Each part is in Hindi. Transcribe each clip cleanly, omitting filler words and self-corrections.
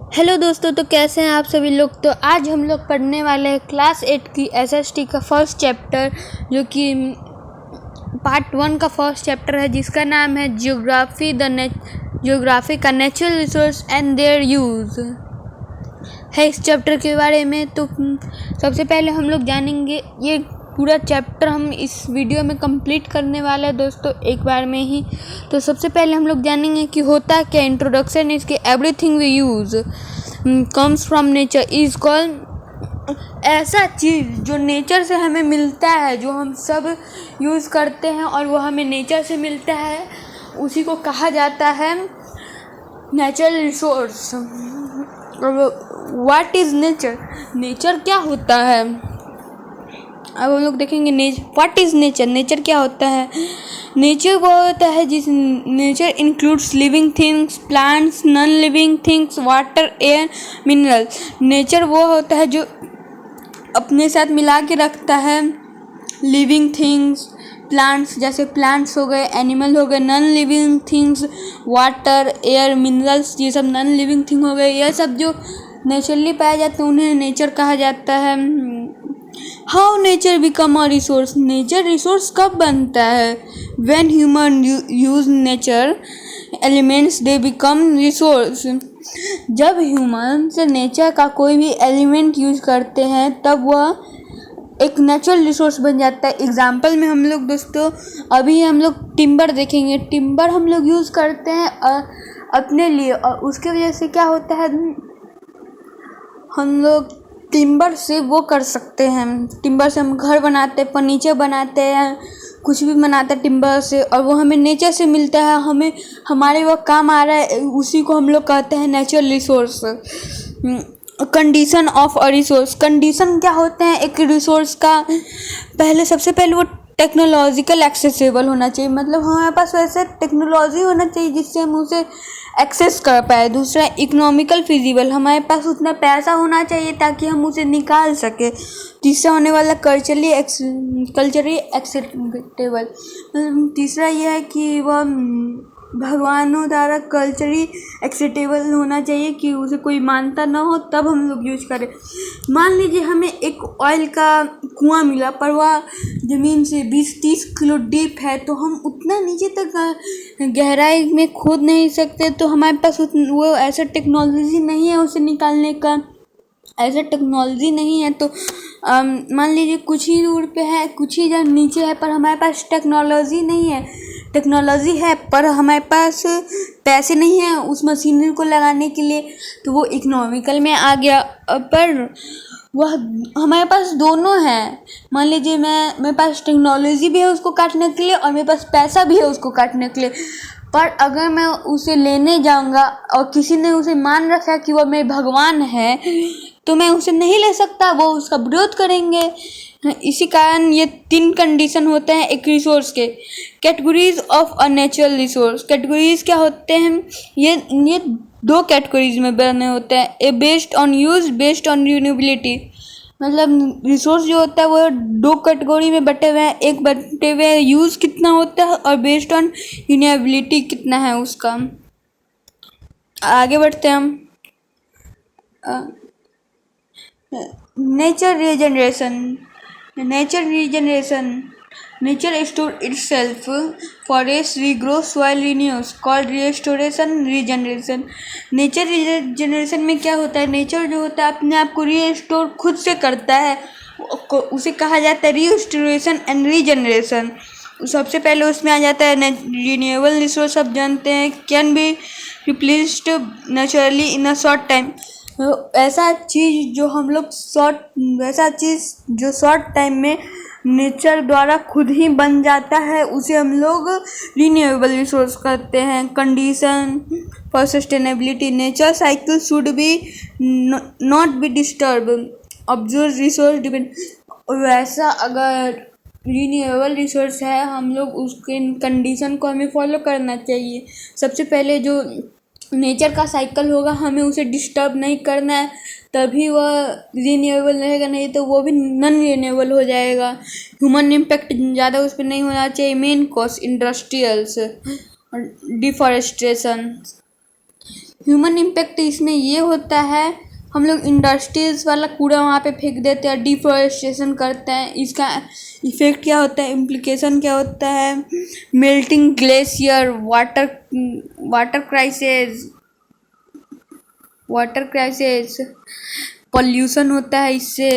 हेलो दोस्तों, तो कैसे हैं आप सभी लोग। तो आज हम लोग पढ़ने वाले हैं क्लास 8 की एसएसटी का फर्स्ट चैप्टर, जो कि पार्ट 1 का फर्स्ट चैप्टर है, जिसका नाम है ज्योग्राफी का natural resource and there use है। इस चैप्टर के बारे में तो सबसे पहले हम लोग जानेंगे, ये पूरा चैप्टर हम इस वीडियो में कंप्लीट करने वाले हैं दोस्तों, एक बार में ही। तो सबसे पहले हम लोग जानेंगे कि होता क्या। इंट्रोडक्शन इसके everything we use comes from nature is called. ऐसा चीज़ जो नेचर से हमें मिलता है, जो हम सब यूज़ करते हैं और वो हमें नेचर से मिलता है, उसी को कहा जाता है natural resource. What is nature, nature क्या होता है। अब हम लोग देखेंगे व्हाट इज़ नेचर, नेचर क्या होता है। नेचर वो होता है जिस nature includes living things, plants, non living things, water, air, minerals. Nature वो होता है जो अपने साथ मिला के रखता है लिविंग थिंग्स, प्लांट्स, जैसे प्लांट्स हो गए, एनिमल हो गए, non living things, water, air, minerals, ये सब नॉन लिविंग थिंग हो गए। ये सब जो नेचुरली पाए जाते हैं उन्हें नेचर कहा जाता है। How nature become a resource, nature resource कब बनता है। When human use nature elements they become resource, जब ह्यूमन से नेचर का कोई भी एलिमेंट यूज करते हैं तब वह एक नेचुरल रिसोर्स बन जाता है। एग्जाम्पल में हम लोग दोस्तों अभी हम लोग टिम्बर देखेंगे। टिम्बर हम लोग यूज़ करते हैं अपने लिए, और उसके वजह से क्या होता है, हम लोग टिम्बर से वो कर सकते हैं। टिम्बर से हम घर बनाते हैं, फर्नीचर बनाते हैं, कुछ भी बनाते हैं टिम्बर से, और वो हमें नेचर से मिलता है, हमें हमारे वो काम आ रहा है, उसी को हम लोग कहते हैं natural resource. Condition of a resource, condition क्या होते हैं एक रिसोर्स का। सबसे पहले वो टेक्नोलॉजिकल एक्सेसिबल होना चाहिए, मतलब हमारे पास वैसे टेक्नोलॉजी होना चाहिए जिससे हम उसे एक्सेस कर पाए। दूसरा इकोनॉमिकल फिजिबल, हमारे पास उतना पैसा होना चाहिए ताकि हम उसे निकाल सके। तीसरा होने वाला कल्चरली एक्सेप्टेबल, तीसरा यह है कि वह भगवानों द्वारा कल्चरली एक्सेप्टेबल होना चाहिए, कि उसे कोई मानता ना हो तब हम लोग यूज करें। मान लीजिए हमें एक ऑयल का कुआं मिला, पर वह ज़मीन से 20-30 किलो डीप है, तो हम उतना नीचे तक गहराई में खोद नहीं सकते, तो हमारे पास वो ऐसा टेक्नोलॉजी नहीं है उसे निकालने का, ऐसा टेक्नोलॉजी नहीं है। तो मान लीजिए कुछ ही दूर पे है, कुछ ही जगह नीचे है, पर हमारे पास टेक्नोलॉजी नहीं है। टेक्नोलॉजी है पर हमारे पास पैसे नहीं हैं उस मशीनरी को लगाने के लिए, तो वो इकोनॉमिकल में आ गया। पर वह हमारे पास दोनों हैं। मान लीजिए मेरे पास टेक्नोलॉजी भी है उसको काटने के लिए, और मेरे पास पैसा भी है उसको काटने के लिए, पर अगर मैं उसे लेने जाऊंगा और किसी ने उसे मान रखा कि वह मेरे भगवान है, तो मैं उसे नहीं ले सकता, वो उसका विरोध करेंगे। इसी कारण ये 3 कंडीशन होते हैं एक रिसोर्स के। Categories of a natural resource, categories क्या होते हैं, ये 2 कैटेगरीज में बने होते हैं। A based on use, based on renewability, मतलब रिसोर्स जो होता है वो 2 कैटेगरी में बटे हुए हैं। एक बटे हुए यूज़ कितना होता है, और बेस्ड ऑन रिन्यूएबिलिटी कितना है उसका। आगे बढ़ते हैं हम। Nature regeneration, nature store itself, forest regrow, soil renews, called restoration regeneration। Nature regeneration में क्या होता है, नेचर जो होता है अपने आप को रीस्टोर खुद से करता है, उसे कहा जाता है रिस्टोरेशन एंड रीजनरेशन। सबसे पहले उसमें आ जाता है रिन्यूएबल रिसोर्स, आप जानते हैं, can be replaced naturally in a short time. ऐसा चीज़ जो शॉर्ट टाइम में नेचर द्वारा खुद ही बन जाता है, उसे हम लोग रिन्यूएबल रिसोर्स कहते हैं। Condition for sustainability, nature cycle should be not be disturb, observe resource depend. वैसा अगर रिन्यूएबल रिसोर्स है, हम लोग उसके कंडीशन को हमें फॉलो करना चाहिए। सबसे पहले जो नेचर का साइकिल होगा हमें उसे डिस्टर्ब नहीं करना है, तभी वह रिन्यूएबल रहेगा, नहीं तो वो भी नॉन रिन्यूएबल हो जाएगा। ह्यूमन इम्पैक्ट ज़्यादा उस पर नहीं होना चाहिए। Main cause industrials, deforestation, human impact इसमें ये होता है, हम लोग इंडस्ट्रीज वाला कूड़ा वहाँ पे फेंक देते हैं, डिफॉरेस्टेशन करते हैं, इसका इफेक्ट क्या होता है, इम्प्लीकेशन क्या होता है, melting glacier, water crisis, pollution होता है इससे,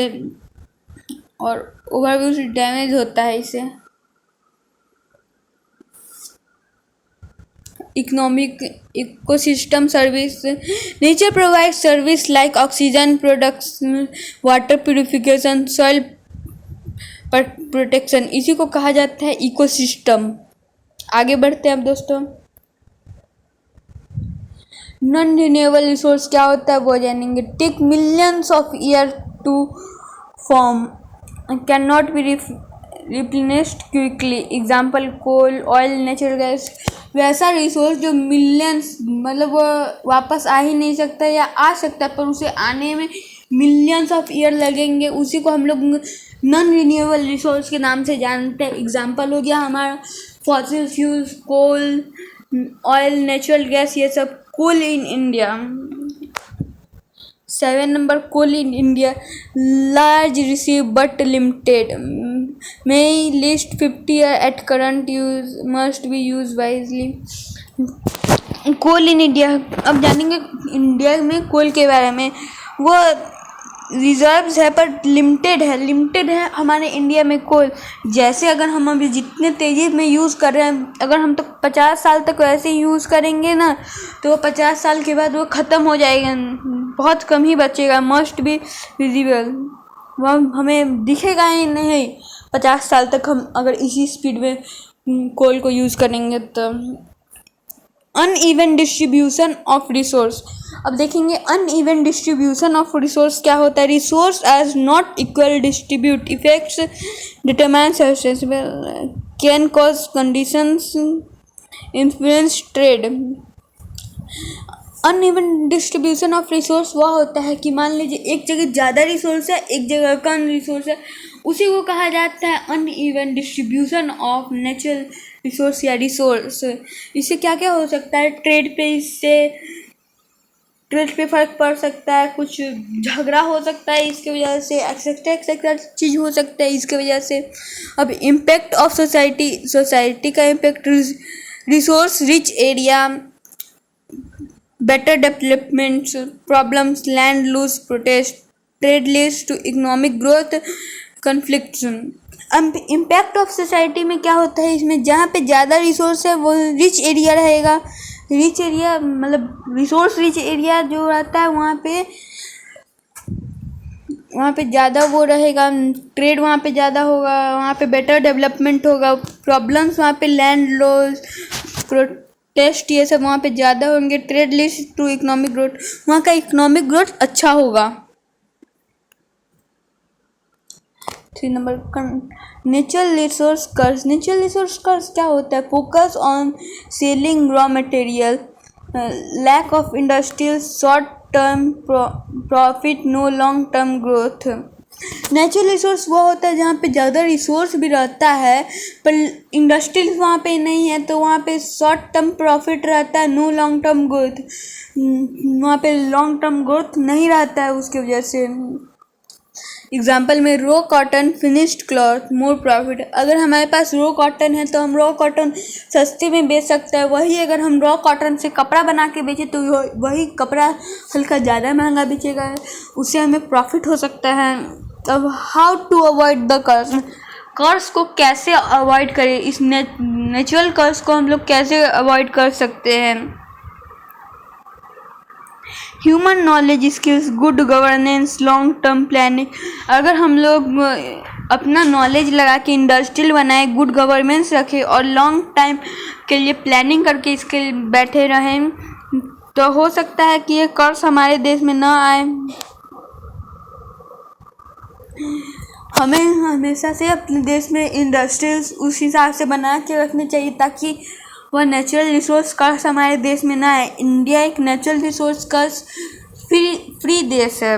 और ओवरऑल डैमेज होता है इससे। Economic ecosystem service, nature provide service like oxygen production, water purification, soil protection, इसी को कहा जाता है इकोसिस्टम। आगे बढ़ते हैं अब दोस्तों, नॉन रिन्यूएबल रिसोर्स क्या होता है वो जानेंगे। Take millions of year to form, can not be replenished quickly, example coal, oil, natural gas. वैसा रिसोर्स जो मिलियंस मतलब वो वापस आ ही नहीं सकता, या आ सकता पर उसे आने में मिलियंस ऑफ ईयर लगेंगे, उसी को हम लोग नॉन रिन्यूएबल रिसोर्स के नाम से जानते हैं। एग्जाम्पल हो गया हमारा fossil fuels, coal, oil, natural gas, ये सब। Coal in India, 7 number, coal in India large reserve but limited, may list 50 at current use, must be used wisely। Coal in India, अब जानेंगे इंडिया में कोल के बारे में। वो रिजर्व्स है पर लिमिटेड है हमारे इंडिया में कोल। जैसे अगर हम अभी जितने तेज़ी में यूज़ कर रहे हैं, अगर हम तो 50 साल तक वैसे ही यूज़ करेंगे ना, तो 50 साल के बाद वो ख़त्म हो जाएगा, बहुत कम ही बचेगा। मस्ट बी विजिबल, वह हमें दिखेगा ही नहीं 50 साल तक हम अगर इसी स्पीड में कोल को यूज़ करेंगे तो। अनइवन डिस्ट्रीब्यूशन ऑफ रिसोर्स, अब देखेंगे अनइवन डिस्ट्रीब्यूशन ऑफ रिसोर्स क्या होता है। Resource as not equal distribute effects determine can cause conditions influence trade. Uneven distribution of resource वह होता है कि मान लीजिए एक जगह ज़्यादा रिसोर्स है, एक जगह कम रिसोर्स है, उसी को कहा जाता है uneven distribution of natural resource या रिसोर्स। इससे क्या क्या हो सकता है, इससे ट्रेड पे फर्क पड़ सकता है, कुछ झगड़ा हो सकता है इसके वजह से, एक्सेट्रा चीज़ हो सकता है इसके वजह से। अब इम्पैक्ट ऑफ सोसाइटी का impact, resource rich area, better development problems, land lose protest, trade leads to economic growth, conflicts। अब इम्पैक्ट ऑफ सोसाइटी में क्या होता है, इसमें जहाँ पे ज़्यादा रिसोर्स है वो रिच एरिया रहेगा। रिच एरिया मतलब रिसोर्स रिच एरिया जो रहता है वहाँ पे ज़्यादा वो रहेगा, ट्रेड वहाँ पे ज़्यादा होगा, वहाँ पे बेटर डेवलपमेंट होगा। प्रॉब्लम्स वहाँ पे लैंड लॉस, टेस्ट, ये सब वहाँ पे ज़्यादा होंगे। Trade list to economic growth, वहाँ का इकोनॉमिक ग्रोथ अच्छा होगा। 3 number, natural resource curse. Natural resource curse क्या होता है, focus on selling raw material, lack of industrial short term profit, no long term growth. Natural resource वो होता है जहाँ पे ज़्यादा रिसोर्स भी रहता है पर इंडस्ट्रीज वहाँ पे नहीं है, तो वहाँ पे शॉर्ट टर्म प्रॉफिट रहता है, नो लॉन्ग टर्म ग्रोथ, वहाँ पे लॉन्ग टर्म ग्रोथ नहीं रहता है उसकी वजह से। एग्जाम्पल में raw cotton, finished cloth, more profit. अगर हमारे पास रॉ कॉटन है तो हम रॉ कॉटन सस्ते में बेच सकते हैं, वही अगर हम रॉ कॉटन से कपड़ा बना के बेचें तो वही कपड़ा हल्का ज़्यादा महंगा बेचेगा, उससे हमें प्रॉफिट हो सकता है। अब हाउ टू अवॉइड द कर्ज को कैसे अवॉइड करें, इस नेचुरल कर्ज को हम लोग कैसे अवॉइड कर सकते हैं। Human knowledge skills, good governance, long term planning. अगर हम लोग अपना नॉलेज लगा के इंडस्ट्रियल बनाए, गुड गवर्नेंस रखें और लॉन्ग टाइम के लिए प्लानिंग करके इसके लिए बैठे रहें तो हो सकता है कि ये कर्ज हमारे देश में ना आए। हमें हमेशा से अपने देश में इंडस्ट्रीज उस हिसाब से बना के रखने चाहिए ताकि वह नेचुरल रिसोर्स कर्ज हमारे देश में ना आए। इंडिया एक नेचुरल रिसोर्स कर्ज फ्री देश है।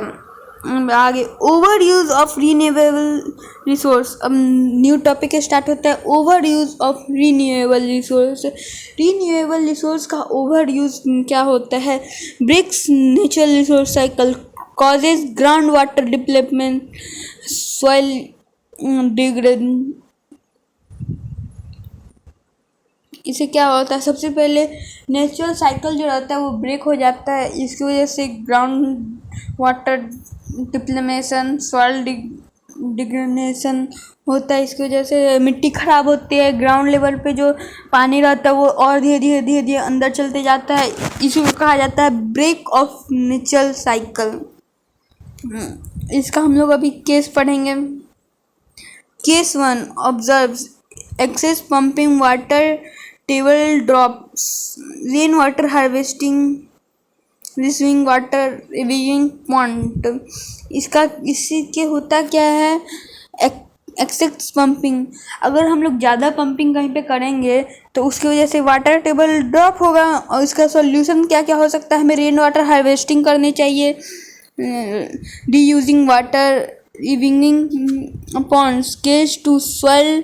आगे over use of renewable resource. अब न्यू टॉपिक स्टार्ट होता है, over use of renewable resource. Renewable resource का ओवर यूज क्या होता है? Breaks natural resource cycle, causes ground water displacement, soil degrade. इससे क्या होता है? सबसे पहले नेचुरल साइकिल जो रहता है वो ब्रेक हो जाता है, इसकी वजह से ग्राउंड वाटर डिप्लेमेशन, सॉइल डिग्रेडेशन होता है। इसकी वजह से मिट्टी खराब होती है, ग्राउंड लेवल पे जो पानी रहता है वो और धीरे धीरे धीरे धीरे अंदर चलते जाता है। इसी को कहा जाता है ब्रेक ऑफ नेचुरल साइकिल। इसका हम लोग अभी केस पढ़ेंगे। Case 1 observes excess pumping water table drops, rain water harvesting, receiving water reviving point. इससे के होता क्या है? Excess pumping. अगर हम लोग ज़्यादा पंपिंग कहीं पे करेंगे तो उसकी वजह से वाटर टेबल ड्रॉप होगा, और इसका सॉल्यूशन क्या क्या हो सकता है? हमें रेन वाटर हार्वेस्टिंग करनी चाहिए, reusing water, reviving ponds, case two soil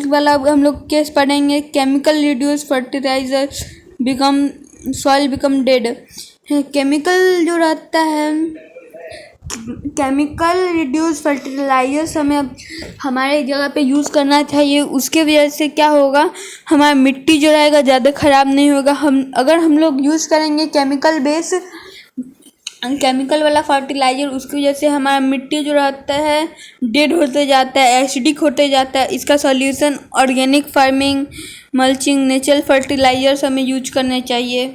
वाला हम लोग केस पढ़ेंगे। Chemical reduce fertilizer become soil become dead. Chemical जो रहता है, केमिकल रिड्यूस फर्टिलाइजर्स हमें हमारे जगह पे यूज़ करना चाहिए। उसके वजह से क्या होगा? हमारा मिट्टी जो रहेगा ज़्यादा ख़राब नहीं होगा। अगर हम लोग यूज़ करेंगे केमिकल वाला फर्टिलाइज़र, उसकी वजह से हमारा मिट्टी जो रहता है डेड होते जाता है, एसिडिक होते जाता है। इसका solution organic farming, mulching, natural fertilizers हमें यूज करने चाहिए।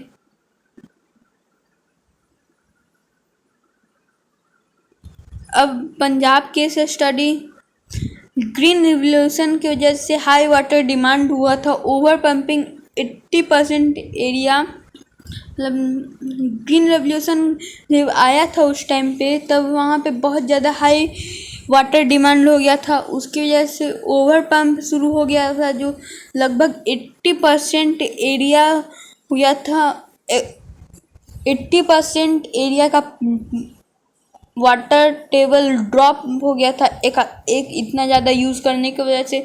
अब Punjab case study. Green revolution की वजह से हाई वाटर डिमांड हुआ था, ओवर पंपिंग 80% एरिया। मतलब ग्रीन रेवोल्यूशन जब आया था उस टाइम पे, तब वहाँ पे बहुत ज़्यादा हाई वाटर डिमांड हो गया था, उसकी वजह से ओवर पंप शुरू हो गया था, जो लगभग 80% एरिया हुआ था। 80% एरिया का वाटर टेबल ड्रॉप हो गया था एक इतना ज़्यादा यूज़ करने की वजह से।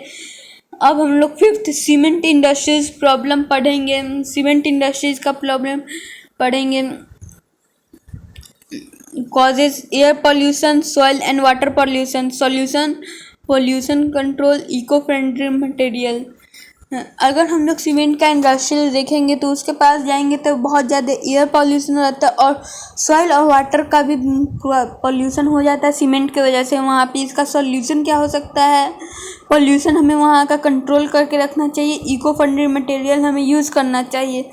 अब हम लोग 5th सीमेंट इंडस्ट्रीज प्रॉब्लम पढ़ेंगे। सीमेंट इंडस्ट्रीज का प्रॉब्लम पढ़ेंगे। Causes air pollution, soil and water pollution, solution pollution control, eco friendly material. अगर हम लोग सीमेंट का इंडस्ट्रियल देखेंगे तो उसके पास जाएंगे तो बहुत ज़्यादा एयर पॉल्यूशन रहता है, और सॉइल और वाटर का भी पॉल्यूशन हो जाता है सीमेंट की वजह से वहाँ पे। इसका सॉल्यूशन क्या हो सकता है? पॉल्यूशन हमें वहाँ का कंट्रोल करके रखना चाहिए, इको फ्रेंडली मटेरियल हमें यूज़ करना चाहिए।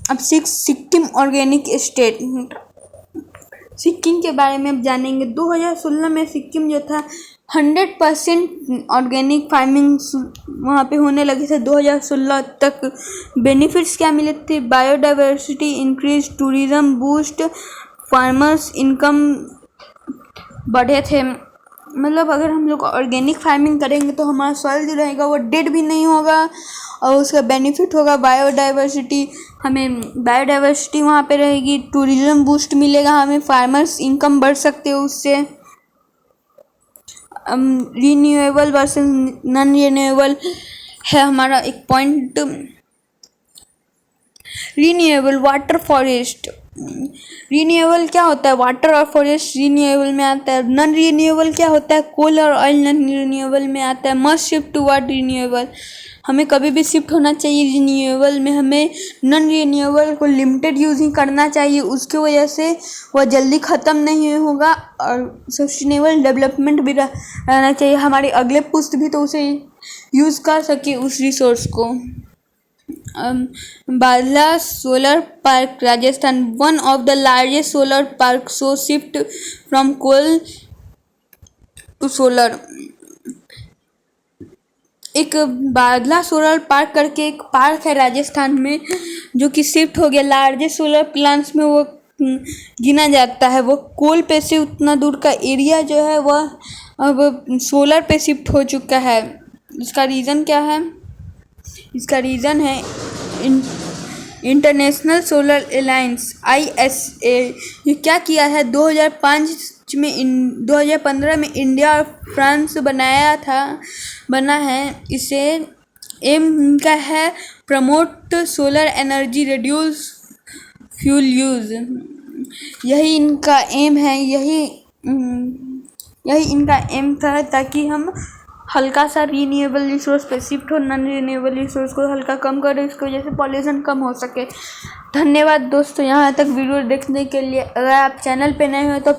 अब सिक्किम ऑर्गेनिक स्टेट। सिक्किम के बारे में अब जानेंगे। 2016 में सिक्किम जो था 100% ऑर्गेनिक फार्मिंग वहाँ पे होने लगी थे 2016 तक। बेनिफिट्स क्या मिले थे? Biodiversity increase, tourism boost, farmers income बढ़े थे। मतलब अगर हम लोग ऑर्गेनिक फार्मिंग करेंगे तो हमारा सॉइल जो रहेगा वो डेड भी नहीं होगा, और उसका बेनिफिट होगा बायोडाइवर्सिटी। हमें बायोडाइवर्सिटी वहाँ पे रहेगी, टूरिज्म बूस्ट मिलेगा हमें, फार्मर्स इनकम बढ़ सकते हो उससे। रीन्यूएबल वर्सेस नॉन रीन्यूएबल है हमारा एक point. Renewable water forest. Renewable क्या होता है? वाटर और फॉरेस्ट रीन्यूएबल में आता है। नॉन रीन्यूएबल क्या होता है? कोल और ऑयल नॉन रीन्यूएबल में आता है। Must shift toward renewable. हमें कभी भी शिफ्ट होना चाहिए रीन्यूएबल में। हमें नॉन रीन्यूएबल को लिमिटेड यूज़ ही करना चाहिए, उसकी वजह से वह जल्दी ख़त्म नहीं होगा, और सस्टेनेबल डेवलपमेंट भी रहना चाहिए। हमारे अगले पुस्त भी तो उसे यूज़ कर सके उस रिसोर्स को। Badla solar park Rajasthan, one of the largest solar park, so shift from coal to solar. एक बादला सोलर पार्क करके एक पार्क है राजस्थान में, जो कि शिफ्ट हो गया लार्जेस्ट सोलर प्लांट्स में वो गिना जाता है। वो कोल पे से उतना दूर का एरिया जो है वह अब सोलर पे शिफ्ट हो चुका है। इसका रीज़न क्या है? इसका रीज़न है इंटरनेशनल सोलर अलायंस ISA ये क्या किया है 2005 में 2015 में इंडिया और फ्रांस बना है। इसे एम का है promote solar energy reduce fuel use. यही इनका एम है, यही इनका एम था ताकि हम हल्का सा रीन्यूएबल रिसोर्स पे शिफ्ट हो, नॉन रीन्यूएबल रिसोर्स को हल्का कम करें, इसकी वजह से पॉल्यूशन कम हो सके। धन्यवाद दोस्तों यहाँ तक वीडियो देखने के लिए। अगर आप चैनल पे नए हो तो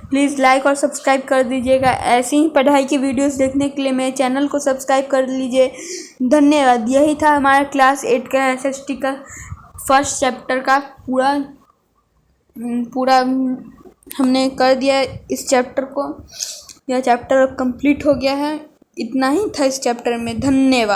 प्लीज़ लाइक और सब्सक्राइब कर दीजिएगा। ऐसी ही पढ़ाई की वीडियोस देखने के लिए मेरे चैनल को सब्सक्राइब कर लीजिए। धन्यवाद। यही था हमारा क्लास 8 का SST का फर्स्ट चैप्टर का पूरा हमने कर दिया इस चैप्टर को। यह चैप्टर अब कंप्लीट हो गया है। इतना ही था इस चैप्टर में। धन्यवाद।